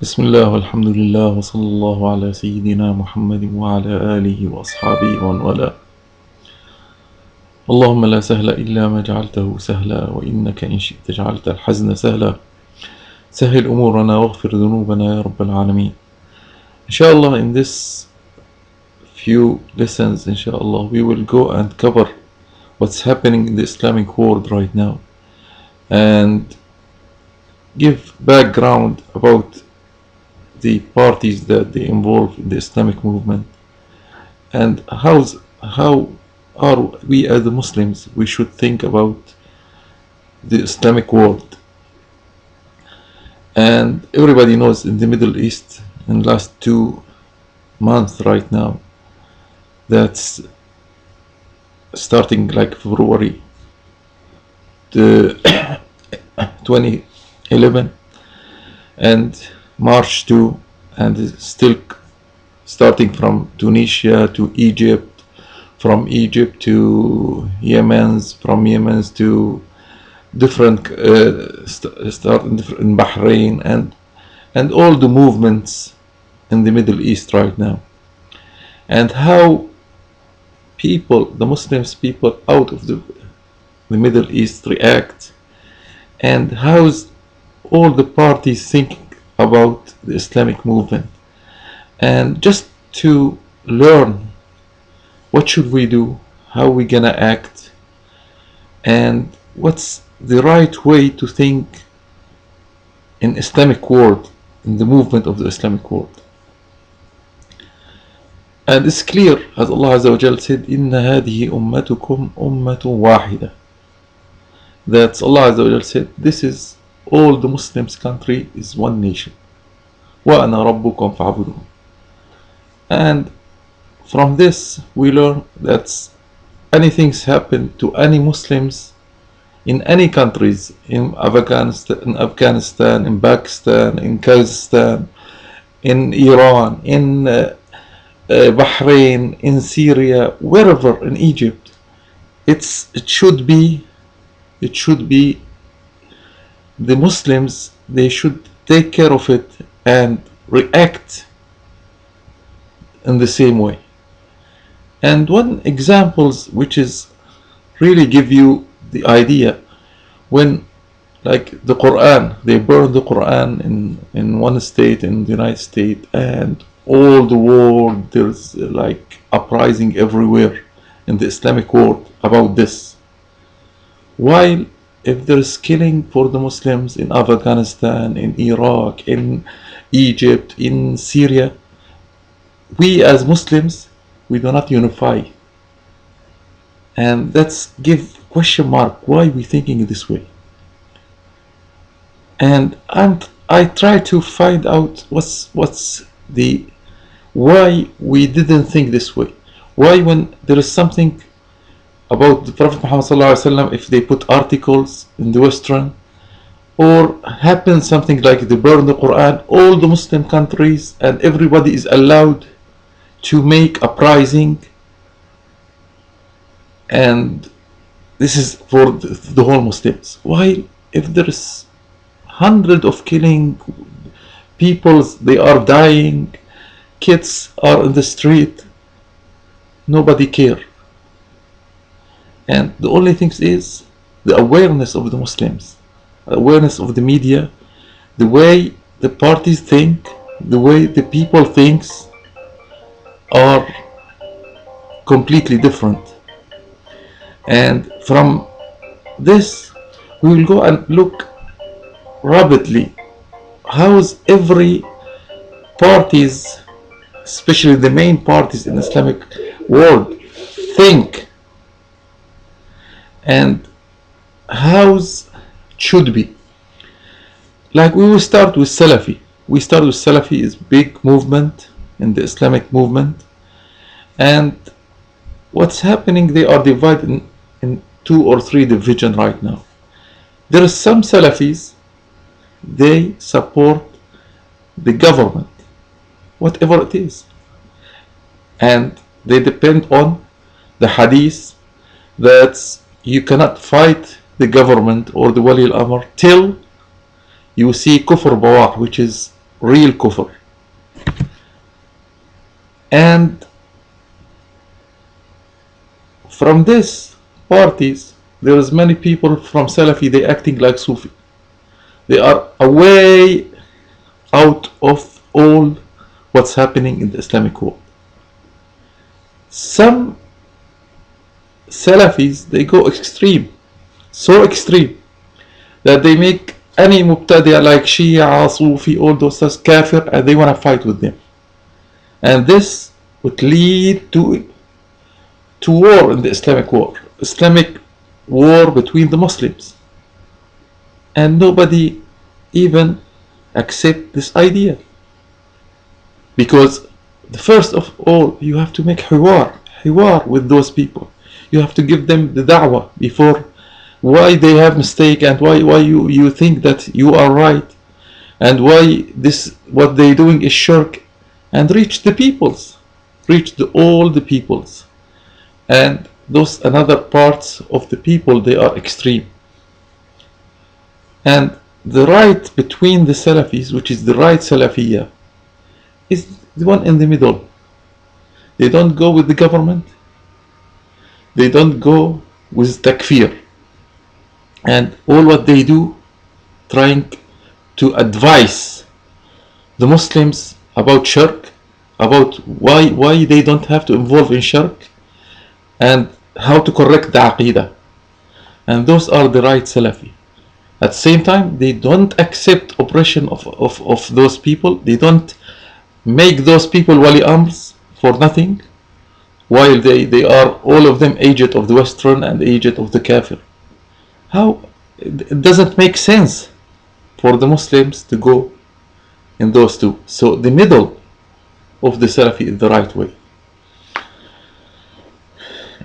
بسم الله والحمد لله وصلى الله على سيدنا محمد وعلى آله وأصحابه ومن والاه. اللهم لا سهل إلا ما جعلته سهلا، وإنك إن شئت جعلت الحزن سهلا. سهل أمورنا واغفر ذنوبنا يا رب العالمين. Inshallah, in this few lessons, inshallah, we will go and cover what's happening in the Islamic world right now and give background about the parties that they involve in the Islamic movement, and how are we as the Muslims we should think about the Islamic world. And everybody knows in the Middle East in the last 2 months right now, that's starting like February the 2011 and March 2, and still starting from Tunisia to Egypt, from Egypt to Yemen, from Yemen to different start in Bahrain, and all the movements in the Middle East right now, and how people, the Muslims people out of the Middle East react, and how's all the parties thinking about the Islamic movement, and just to learn what should we do, how we gonna act, and what's the right way to think in Islamic world, in the movement of the Islamic world. And it's clear, as Allah Azza wa Jal said, إِنَّ هَذِهِ أُمَّتُكُمْ أُمَّةٌ وَاحِدَةٌ. That Allah Azza wa Jal said, this is all the Muslims country is one nation. وَأَنَا رَبُّكُمْ فَاعْبُدُونِ. And from this we learn that anything's happen to any Muslims in any countries, in Afghanistan, in Pakistan, in Kazakhstan, in Iran, in Bahrain, in Syria, wherever, in Egypt, it should be the Muslims, they should take care of it and react in the same way. And one examples which is really give you the idea, when like the Quran, they burned the Quran in one state in the United States, and all the world, there's like uprising everywhere in the Islamic world about this. While if there's killing for the Muslims in Afghanistan, in Iraq, in Egypt, in Syria, we as Muslims, we do not unify. And that's give question mark, why we thinking this way. And I try to find out what's the why we didn't think this way. Why, when there is something about the Prophet Muhammad ﷺ, if they put articles in the Western, or happen something like they burn the Quran, all the Muslim countries and everybody is allowed to make uprising, and this is for the whole Muslims. Why, if there is hundreds of killing, people they are dying, kids are in the street, nobody care? And the only thing is the awareness of the Muslims, awareness of the media, the way the parties think, the way the people thinks are completely different. And from this we will go and look rapidly how's every parties, especially the main parties in Islamic world, think, and how's should be. Like we will start with Salafi. We start with Salafi is big movement in the Islamic movement, and what's happening, they are divided in 2 or 3 divisions right now. There are some Salafis, they support the government, whatever it is, and they depend on the hadith that you cannot fight the government or the Wali al-Amr till you see kufr bawah, which is real kufr. And from this parties, there is many people from Salafi, they acting like Sufi. They are away out of all what's happening in the Islamic world. Some Salafis, they go extreme, so extreme, that they make any Mubtadi'a like Shia, Sufi, all those stuff, kafir, and they want to fight with them. And this would lead to war in the Islamic war between the Muslims. And nobody even accept this idea. Because first of all, you have to make hiwar with those people. You have to give them the da'wah before why they have mistake, and why you think that you are right, and why this what they doing is shirk, and reach the peoples, all the peoples. And those another parts of the people, they are extreme. And the right between the Salafis, which is the right Salafiyya, is the one in the middle. They don't go with the government, they don't go with takfir, and all what they do, trying to advise the Muslims about shirk, about why they don't have to involve in shirk, and how to correct the aqidah. And those are the right Salafi. At the same time, they don't accept oppression of those people. They don't make those people wali amrs for nothing, while they are all of them agent of the Western and agent of the kafir. How? It doesn't make sense for the Muslims to go in those two. So the middle of the Salafi is the right way.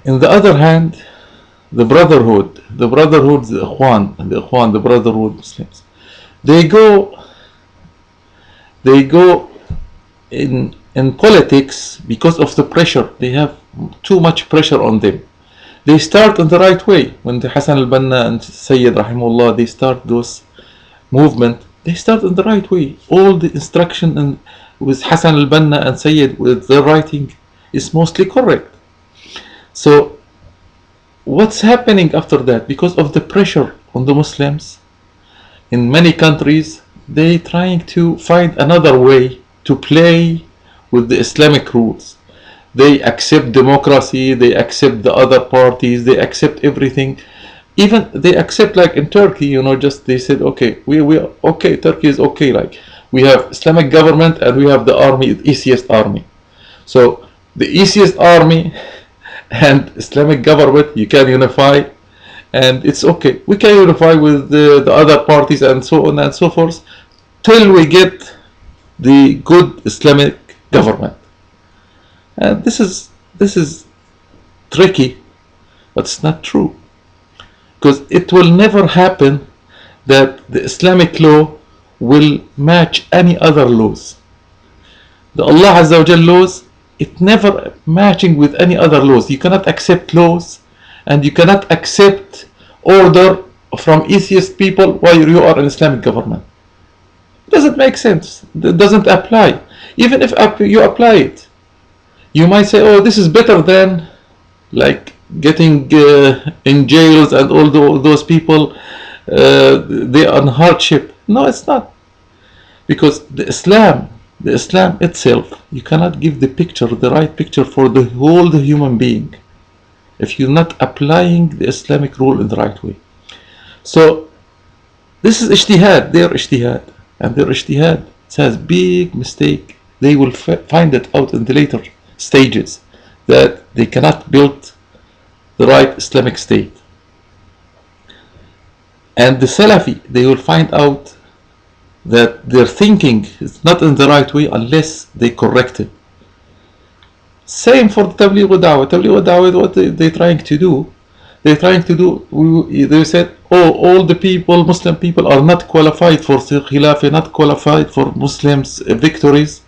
In the other hand, the brotherhood, the Ikhwan, the brotherhood Muslims, they go in politics because of the pressure. They have too much pressure on them. They start in the right way. When the Hassan al-Banna and Sayyid Rahimullah, they start those movement, they start in the right way. All the instruction and with Hassan al-Banna and Sayyid with their writing is mostly correct. So what's happening after that? Because of the pressure on the Muslims in many countries, they trying to find another way to play with the Islamic rules. They accept democracy, they accept the other parties, they accept everything. Even they accept, like in Turkey, just they said, okay, we okay, Turkey is okay, like we have Islamic government and we have the army, the easiest army. So the easiest army and Islamic government, you can unify, and it's okay. We can unify with the other parties and so on and so forth till we get the good Islamic government. And this is tricky, but it's not true, because it will never happen that the Islamic law will match any other laws. The Allah Azza wa Jal laws, it never matching with any other laws. You cannot accept laws, and you cannot accept order from atheist people while you are an Islamic government. It doesn't make sense. It doesn't apply. Even if you apply it, you might say, oh, this is better than like getting in jails and all those people, they are in hardship. No, it's not. Because the Islam itself, you cannot give the right picture for the whole human being if you're not applying the Islamic rule in the right way. So this is ijtihad, their ijtihad, and their ijtihad has big mistake. They will find it out in the later stages that they cannot build the right Islamic state. And the Salafi, they will find out that their thinking is not in the right way unless they correct it. Same for the Tabligh Dawah. Tabligh Dawah is what they're trying to do. They said, oh, all the people, Muslim people, are not qualified for Khilafah, not qualified for Muslims' victories,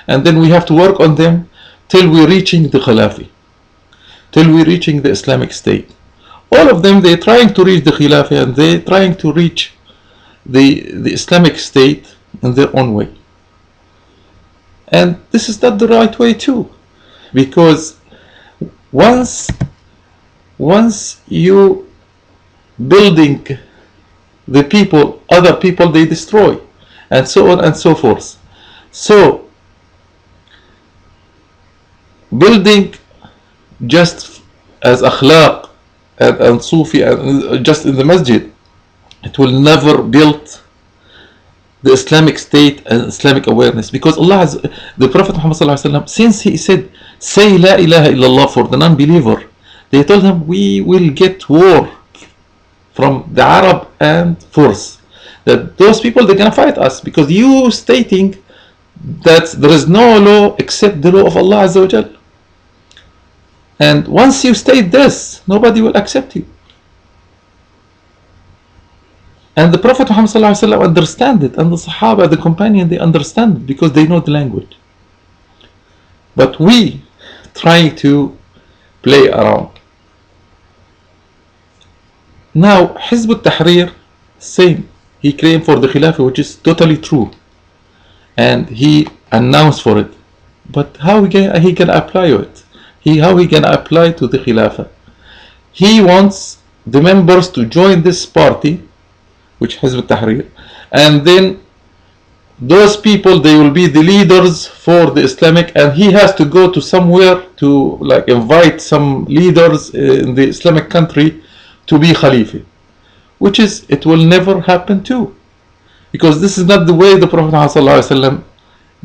and then we have to work on them till we're reaching the Khilafah, till we're reaching the Islamic State. All of them, they're trying to reach the Khilafah, and they're trying to reach the Islamic State in their own way. And this is not the right way too, because once you building the people, other people they destroy, and so on and so forth. So building just as akhlaq and Sufi and just in the masjid, it will never build the Islamic state and Islamic awareness, because Allah has, the Prophet Muhammad, since he said say la ilaha illallah for the non-believer, they told him we will get war from the Arab and force, that those people they're gonna fight us because you stating that there is no law except the law of Allah Azza wa Jal. And once you state this, nobody will accept you. And the Prophet Muhammad understand it, and the Sahaba, the companion, they understand it because they know the language. But we trying to play around. Now, Hizb al-Tahrir, same. He claimed for the Khilafah, which is totally true. And he announced for it. But how he can apply it? How he can apply to the Khilafah? He wants the members to join this party, which Hizb al-Tahrir, and then those people, they will be the leaders for the Islamic, and he has to go to somewhere to like invite some leaders in the Islamic country to be Khalifa, which is, it will never happen too, because this is not the way the Prophet ﷺ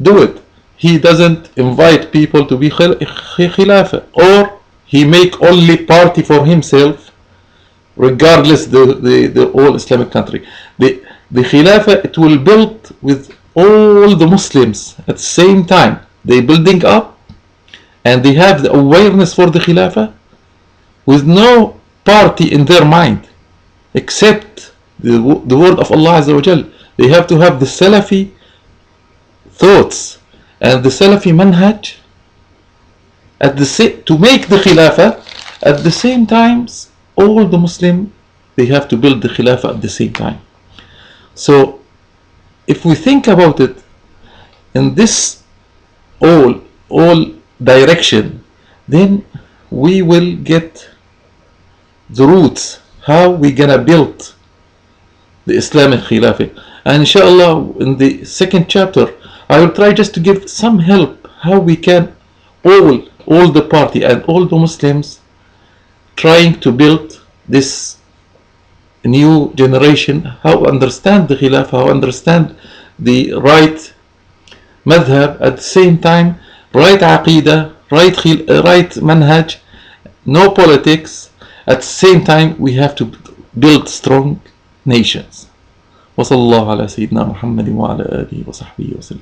do it. He doesn't invite people to be Khilafah, or he make only party for himself, regardless the whole Islamic country. The Khilafah, it will build with all the Muslims at the same time. They building up and they have the awareness for the Khilafah with no party in their mind except the word of Allah Azza wa Jal. They have to have the Salafi thoughts and the Salafi manhaj to make the Khilafah. At the same time, all the Muslim, they have to build the Khilafah at the same time. So if we think about it in this all direction, then we will get the roots, how we gonna build the Islamic Khilafah. And inshallah, in the second chapter, I will try just to give some help how we can all the party and all the Muslims trying to build this new generation, how understand the Khilafah, how understand the right madhab, at the same time right aqidah, right manhaj, no politics. At the same time, we have to build strong nations. وصلى الله على سيدنا محمد وعلى آله وصحبه وسلم.